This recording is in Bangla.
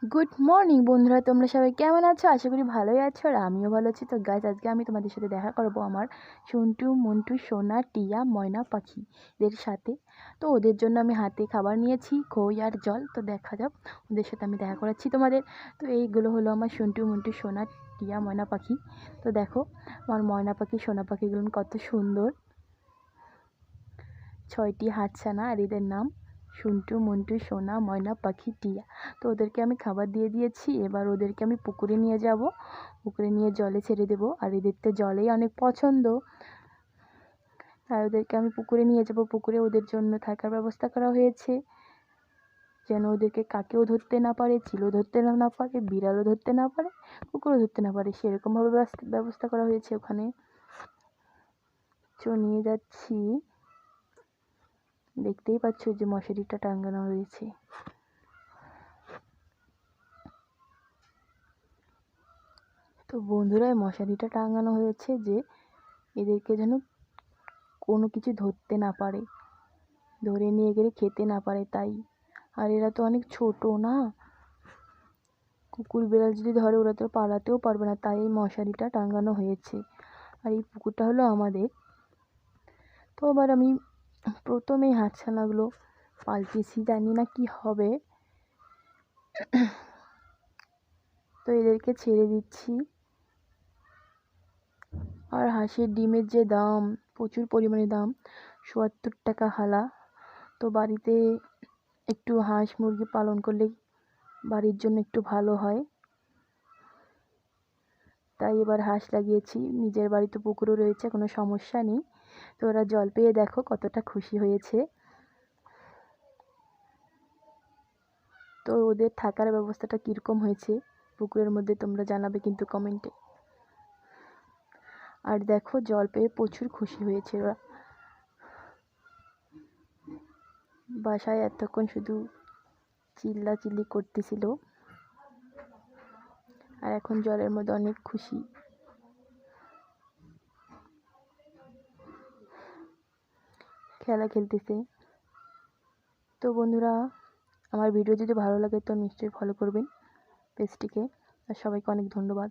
গুড মর্নিং বন্ধুরা, তোমরা সবাই কেমন আছো? আশা করি ভালোই আছো আর আমিও ভালো আছি। তো গাইজ, আজকে আমি তোমাদের সাথে দেখা করবো আমার সন্টু, মন্টু, সোনা, টিয়া, ময়না পাখিদের সাথে। তো ওদের জন্য আমি হাতে খাবার নিয়েছি, খই আর জল। তো দেখা যাক, ওদের সাথে আমি দেখা করাচ্ছি তোমাদের। তো এইগুলো হলো আমার সন্টু, মন্টু, সোনা, টিয়া, ময়না পাখি। তো দেখো আমার ময়না পাখি, সোনা পাখিগুলো কত সুন্দর। 6টি হাতছানা, আর এদের নাম সন্টু, মন্টু, সোনা, ময়না পাখি, টিয়া। তো ওদেরকে আমি খাবার দিয়ে দিয়েছি। এবার ওদেরকে আমি পুকুরে নিয়ে যাব, পুকুরে নিয়ে জলে ছেড়ে দেবো। আর এদের তো জলেই অনেক পছন্দ, তাই ওদেরকে আমি পুকুরে নিয়ে যাব। পুকুরে ওদের জন্য থাকার ব্যবস্থা করা হয়েছে, যেন ওদেরকে কাকেও ধরতে না পারে, চিলও ধরতে না পারে, বিড়ালও ধরতে না পারে, কুকুরও ধরতে না পারে, সেরকমভাবে ব্যবস্থা করা হয়েছে ওখানে। নিয়ে যাচ্ছি, দেখতেই পাচ্ছ যে মশারিটা টাঙানো হয়েছে। তো বন্ধুরা, মশারিটা টাঙানো হয়েছে যে এদেরকে যেন কোনো কিছু ধরতে না পারে, ধরে নিয়ে গেলে খেতে না পারে, তাই। আর এরা তো অনেক ছোট না, কুকুর বিড়াল যদি ধরে ওরা তো পালাতেও পারবে না, তাই এই মশারিটা টাঙানো হয়েছে। আর এই পুকুরটা হলো আমাদের। তো এবার আমি প্রথমে হাঁসছানাগুলো পাল্টেছি, জানি না কি হবে। তো এদেরকে ছেড়ে দিচ্ছি। আর হাঁসের ডিমের যে দাম, প্রচুর পরিমাণে দাম, ৭৪ টাকা হালা। তো বাড়িতে একটু হাঁস মুরগি পালন করলে বাড়ির জন্য একটু ভালো হয়, তাই এবার হাঁস লাগিয়েছি। নিজের বাড়িতে পুকুরও রয়েছে, কোনো সমস্যা নেই। তো ওরা জল পেয়ে দেখো কতটা খুশি হয়েছে। তো ওদের থাকার ব্যবস্থাটা কীরকম হয়েছে পুকুরের মধ্যে তোমরা জানাবে কিন্তু কমেন্টে। আর দেখো, জল পেয়ে প্রচুর খুশি হয়েছে ওরা। বাসায় এতক্ষণ শুধু চিল্লাচিল্লি করতেছিল, আর এখন জলের মধ্যে অনেক খুশি। খেলা খেলতেছে। তো বন্ধুরা, আমার ভিডিও যদি ভালো লাগে তো নিশ্চয়ই ফলো করবেন পেজটিকে। আর সবাইকে অনেক ধন্যবাদ।